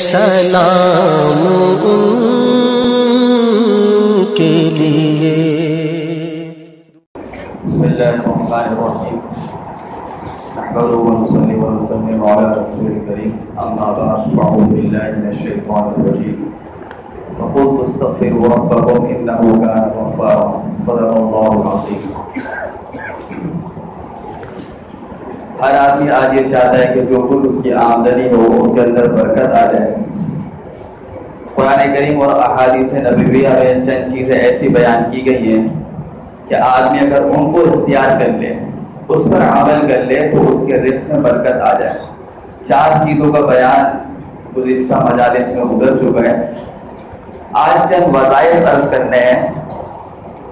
سلام ان کے لیے۔ بسم اللہ الرحمن الرحیم، نحمده ونصلي ونسلم على رسول الكريم، اما بعد، اعوذ باللہ من الشیطان الرجیم، فقلت استغفروا ربکم انه کان غفارا، صدق اللہ العظیم۔ ہر آدمی آج یہ چاہتا ہے کہ جو کچھ اس کی آمدنی ہو اس کے اندر برکت آ جائے۔ قرآن کریم اور احادیث نبویہ میں چند چیزیں ایسی بیان کی گئی ہیں کہ آدمی اگر ان کو اختیار کر لے، اس پر عمل کر لے تو اس کے رزق میں برکت آ جائے۔ 4 چیزوں کا بیان گزشتہ مجالس میں گزر چکا ہے۔ آج چند وظائف عرض کرنے ہیں۔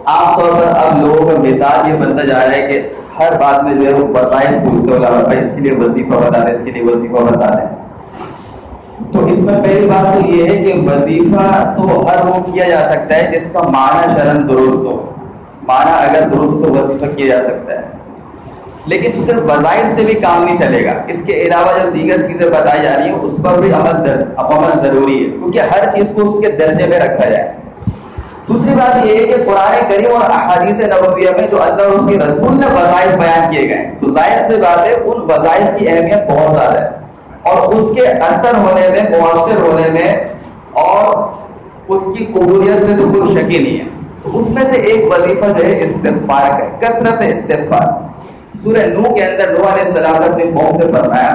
عام طور پر اب لوگوں کا مزاج یہ بنتا جا رہا ہے کہ ہر بات میں جو ہے وہ وظائف پوچھتے ہو، بھائی اس کے لیے وظیفہ بتا دیں، اس کے لیے وظیفہ بتا دیں۔ تو اس میں پہلی بات تو یہ ہے کہ وظیفہ تو ہر وہ کیا جا سکتا ہے جس کا معنی شرعاً درست ہو۔ معنی اگر درست تو وظیفہ کیا جا سکتا ہے، لیکن صرف وظائف سے بھی کام نہیں چلے گا۔ اس کے علاوہ جو دیگر چیزیں بتائی جا رہی ہیں اس پر بھی عمل ضروری ہے، کیونکہ ہر چیز کو اس کے درجے میں رکھا جائے۔ دوسری بات یہ ہے کہ قرآن کریم اور احادیث نبویہ میں جو اللہ اور اس کے رسول نے وظائف بیان کیے گئے، تو ظاہر سی بات ہے ان وظائف کی اہمیت بہت زیادہ ہے، اور اس کے اثر ہونے میں، مؤثر ہونے میں اور اس کی قبولیت میں تو کوئی شک ہی نہیں ہے۔ تو اس میں سے ایک وظیفہ جو ہے استغفار کا، کثرت استغفار۔ سورہ نوح کے اندر نوح علیہ السلام نے اپنی قوم سے فرمایا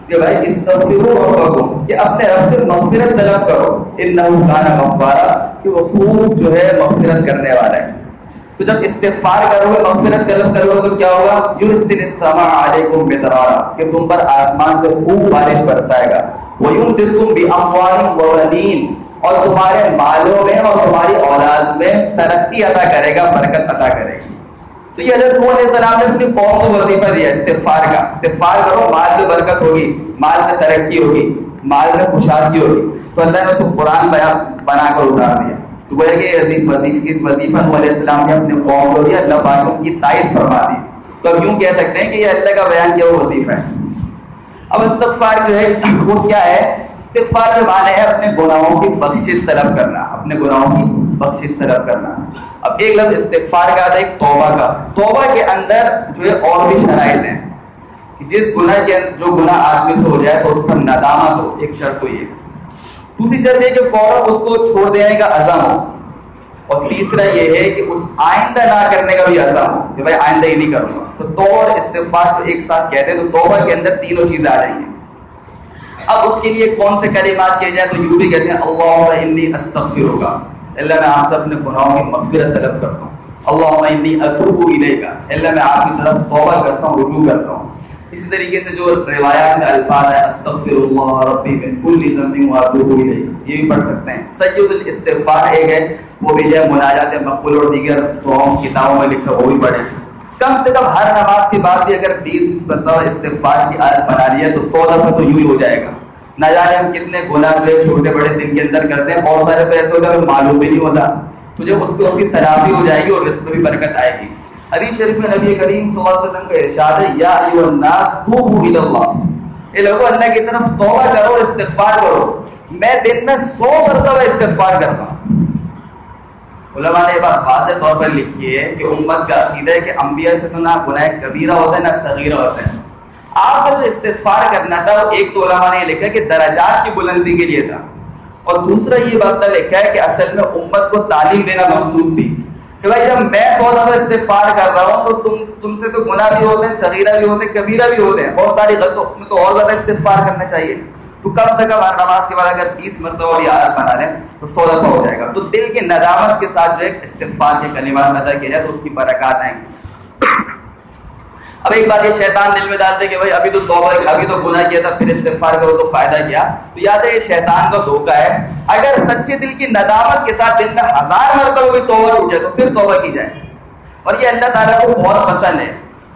کہ بھائی استغفروا ربکم، کہ اپنے رب سے مغفرت طلب کرو، انہ کان غفارا، کہ وہ خوب جو ہے مغفرت کرنے والا ہے۔ تو جب استغفار کرو گے، مغفرت طلب کرو گے تو کیا ہوگا؟ یرسل السماء علیکم مدرارا، کہ تم پر آسمان سے خوب بارش برسائے گا، ویمددکم باموال وبنین، اور تمہارے مالوں میں اور تمہاری اولاد میں ترقی عطا کرے گا، برکت عطا کرے گا۔ تو یہ حضرت نوح علیہ السلام نے اپنی قوم کو وظیفہ دیا استغفار کا، استغفار کرو، مال میں برکت ہوگی، مال میں ترقی ہوگی، مال میں خوشحالی ہوگی۔ تو اللہ نے اس کو قرآن بنا کر اتار دیا۔ تو گویا کہ اس وظیفہ نوح علیہ السلام نے اپنے قوم کو دیا، اللہ پاک نے ان کی تائید فرما دی۔ تو اب یوں کہہ سکتے ہیں کہ یہ اللہ کا بیان کیا وہ وظیفہ ہے۔ اب استغفار جو ہے وہ کیا ہے؟ استغفار کے معنی ہے اپنے گناہوں کی بخشش طلب کرنا، اپنے گناہوں کی بخشش طلب کرنا۔ اب ایک لفظ استغفار کا آتا ہے ایک توبہ کا۔ توبہ کے اندر جو ہے اور بھی شرائط ہیں کہ جس گناہ کے جو گناہ آدمی سے ہو جائے تو اس پر ندامت ہو، ایک شرط تو یہ۔ دوسری شرط یہ کہ فوراً اس کو چھوڑ دینے کا عزم ہو، اور تیسرا یہ ہے کہ اس آئندہ نہ کرنے کا بھی عزم ہو کہ بھائی آئندہ ہی نہیں کروں گا۔ تو توبہ اور استغفار کو ایک ساتھ کہتے ہیں، تو توبہ کے اندر تینوں چیزیں آ جائیں گی۔ اب اس کے لیے کون سے کلمات کیے جائیں؟ تو یوں بھی کہتے ہیں اللہم انی استغفرک، اللہ میں آپ سے اپنے گناہوں کی مغفرت طلب کرتا ہوں۔ اللہم انی اتوب الیک، اللہ میں آپ کی طرف توبہ کرتا ہوں، رجوع کرتا ہوں۔ اسی طریقے سے جو روایات میں الفاظ ہے استغفر اللہ ربی من کل ذنب واتوب الیہ، یہ بھی پڑھ سکتے ہیں۔ سید الاستغفار ایک ہے، وہ بھی جو ہے مناجات مقبول اور دیگر دعاؤں کتابوں میں لکھا، وہ بھی پڑھیں۔ کم سے کم ہر نماز کے بعد بھی اگر 20 مرتبہ استغفار کی عادت بنا لی ہے تو 100 دفعہ تو یوں ہی ہو جائے گا۔ نہ جانے ہم کتنے گناہ جو چھوٹے بڑے دن کے اندر کرتے ہیں، بہت سارے تو ایسے ہوتا ہے معلوم بھی نہیں ہوتا، تو جب اس کی تلافی ہو جائے گی اور رزق میں بھی برکت آئے گی۔ حدیث شریف میں نبی کریم صلی اللہ علیہ وسلم کا ارشاد ہے یا ایھا الناس توبوا الی اللہ، اے لوگوں اللہ کی طرف توبہ کرو اور استغفار کرو۔ میں دن میں 100 مرتبہ استغفار کرتا ہوں۔ علماء نے یہ بات واضح طور پر لکھی ہے کہ امت کا عقیدہ ہے کہ انبیاء سے تو نہ گناہ کبیرہ ہوتا ہے نہ صغیرہ ہوتا ہے۔ آپ کا جو استغفار کرنا تھا وہ ایک تو علماء نے یہ لکھا کہ درجات کی بلندی کے لیے تھا، اور دوسرا یہ بات لکھا ہے کہ اصل میں امت کو تعلیم دینا مقصود تھی کہ بھائی جب میں 100 دفعہ استغفار کر رہا ہوں تو تم سے تو گناہ بھی ہوتے ہیں، صغیرہ بھی ہوتے ہیں، کبیرہ بھی ہوتے ہیں، بہت ساری غلطوں میں تو اور زیادہ استغفار کرنا چاہیے۔ تو کم سے کم ہر نماز کے بعد اگر 20 مرتبہ بھی عادت بنا لیں تو 100 دفعہ ہو جائے گا۔ تو دل کی ندامت کے ساتھ جو ہے استغفار کے کلمات ادا کیا جائے تو اس کی برکات آئیں گی۔ اب ایک بات یہ شیطان دل میں ڈالتے کہ بھائی ابھی تو توبہ، ابھی تو گناہ کیا تھا پھر استغفار کرو تو فائدہ کیا؟ تو یاد ہے یہ شیطان کا دھوکہ ہے۔ اگر سچے دل کی ندامت کے ساتھ دن میں 1000 مرتبہ بھی توبہ اٹھ جائے تو پھر توبہ کی جائے، اور یہ اللہ تعالیٰ کو بہت پسند ہے۔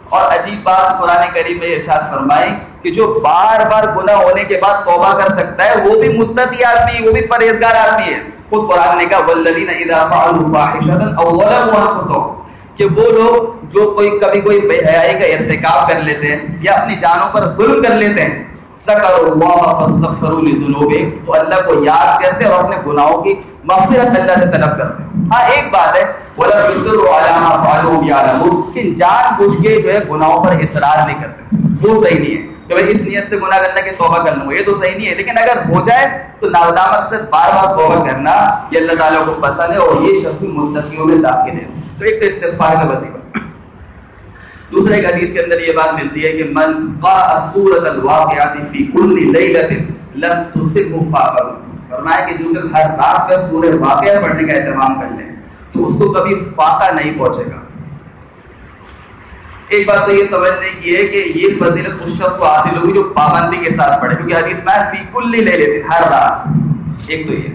اور عجیب بات قرآن کریم میں ارشاد فرمائی کہ جو بار بار گناہ ہونے کے بعد توبہ کر سکتا ہے وہ بھی متقی آدمی، وہ بھی پرہیزگار آدمی ہے۔ خود قرآن نے کہا والذین اذا فعلوا فاحشۃ او ظلموا انفسهم، کہ وہ لوگ جو کبھی کوئی بے حیائی کا ارتکاب کر لیتے ہیں یا اپنی جانوں پر ظلم کر لیتے ہیں، ذکروا اللہ فاستغفروا لذنوبہم، تو اللہ کو یاد کرتے اور اپنے گناہوں کی مغفرت اللہ سے طلب کرتے. ہاں ایک بات ہے وَلَمْ يُصِرُّوا عَلَىٰ مَا فَعَلُوا وَهُمْ يَعْلَمُونَ، کہ جان بوجھ کے جو ہے گناہوں پر اصرار نہیں کرتے، وہ صحیح نہیں ہے کہ بھائی اس نیت سے گناہ کرنا کہ توبہ کر لوں، یہ تو صحیح نہیں ہے. لیکن اگر ہو جائے تو نادامت سے بار بار توبہ کرنا یہ اللہ تعالیٰ کو پسند ہے اور یہ شخص متقیوں میں داخل ہے. تو ایک تو استغفار کا وظیفہ. دوسرے ایک حدیث کے اندر یہ بات ملتی ہے کہ من قرأ سورۃ الواقعۃ فی کل لیلۃ لم تصبہ فاقہ، فرمایا کہ جو شخص ہر رات کا سورہ واقعہ پڑھنے کا اہتمام کر لے تو اس کو کبھی فاقہ نہیں پہنچے گا. ایک بات تو یہ سمجھنے کی ہے کہ یہ فضیلت اس شخص کو حاصل ہوگی جو پابندی کے ساتھ پڑھے، کیونکہ حدیث میں فی کل لیلۃ، ہر رات. ایک تو یہ.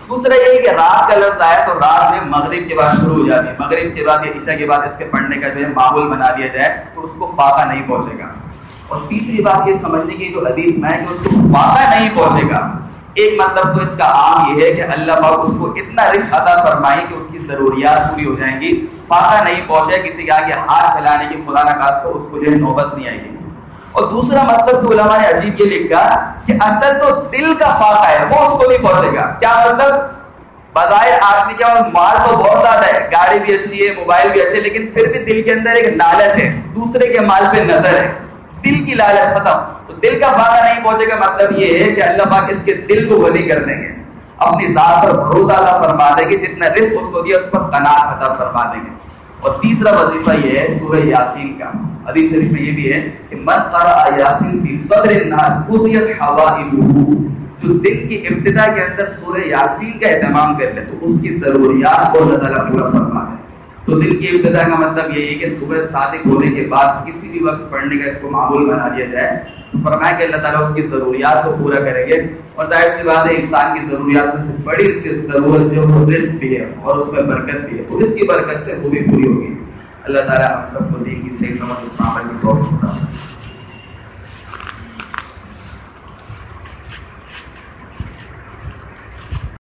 دوسرا یہ کہ رات کا لفظ آیا تو رات میں مغرب کے بعد شروع ہو جاتی ہے، مغرب کے بعد یا عشاء کے بعد اس کے پڑھنے کا جو ہے ماحول بنا دیا جائے تو اس کو فاقہ نہیں پہنچے گا. اور تیسری بات یہ سمجھنے کی جو حدیث میں ہے کہ اس کو فاقہ نہیں پہنچے گا، ایک مطلب تو اس کا عام یہ ہے کہ اللہ پاک اس کو اتنا رزق عطا فرمائے کہ اس کی ضروریات پوری ہو جائیں گی، فاقہ نہیں پہنچے، کسی کے آگے ہاتھ پھیلانے کی خدا نہ خواستہ اس کو جو ہے نوبت نہیں آئے گی. اور دوسرا مطلب تو علماء نے عجیب یہ لکھا کہ اصل تو دل کا فاقہ ہے، وہ اس کو نہیں پہنچے گا. کیا مطلب؟ بظاہر آدمی کے پاس مال تو بہت زیادہ ہے، گاڑی بھی اچھی ہے، موبائل بھی اچھے، لیکن پھر بھی دل کے اندر ایک لالچ ہے، دوسرے کے مال پہ نظر ہے، دل کی لالچ ختم. تو دل کا فاقہ نہیں پہنچے گا مطلب یہ ہے کہ اللہ پاک اس کے دل کو غنی کر دیں گے، اپنی ذات پر بھروسہ عطا فرما دیں گے، جتنا رزق اس کو دیا اس پر قناعت عطا فرما دیں گے. اور تیسرا وظیفہ یہ ہے سورہ یاسین کا. حدیث شریف میں یہ بھی ہے کہ من قرأ یاسین فی صدر النہار قضیت حوائجہ، جو دن کی ابتدا کے اندر سورہ یاسین کا اہتمام کر لے تو اس کی ضروریات کو اللہ تعالیٰ پورا فرما دے. تو دن کی ابتدا کا مطلب یہی ہے کہ صبح صادق ہونے کے بعد کسی بھی وقت پڑھنے کا اس کو معمول بنا دیا جائے تو فرمایا کہ اللہ تعالیٰ اس کی ضروریات کو پورا کریں گے. اور ظاہر سی بات ہے انسان کی ضروریات میں سے بڑی ضرورت جو وہ رزق بھی ہے اور اس میں برکت بھی ہے، تو اس کی برکت سے وہ بھی پوری ہوگی. اللہ تعالیٰ ہم سب کو دین کی صحیح سمجھ اور عمل کی توفیق عطا فرمائے.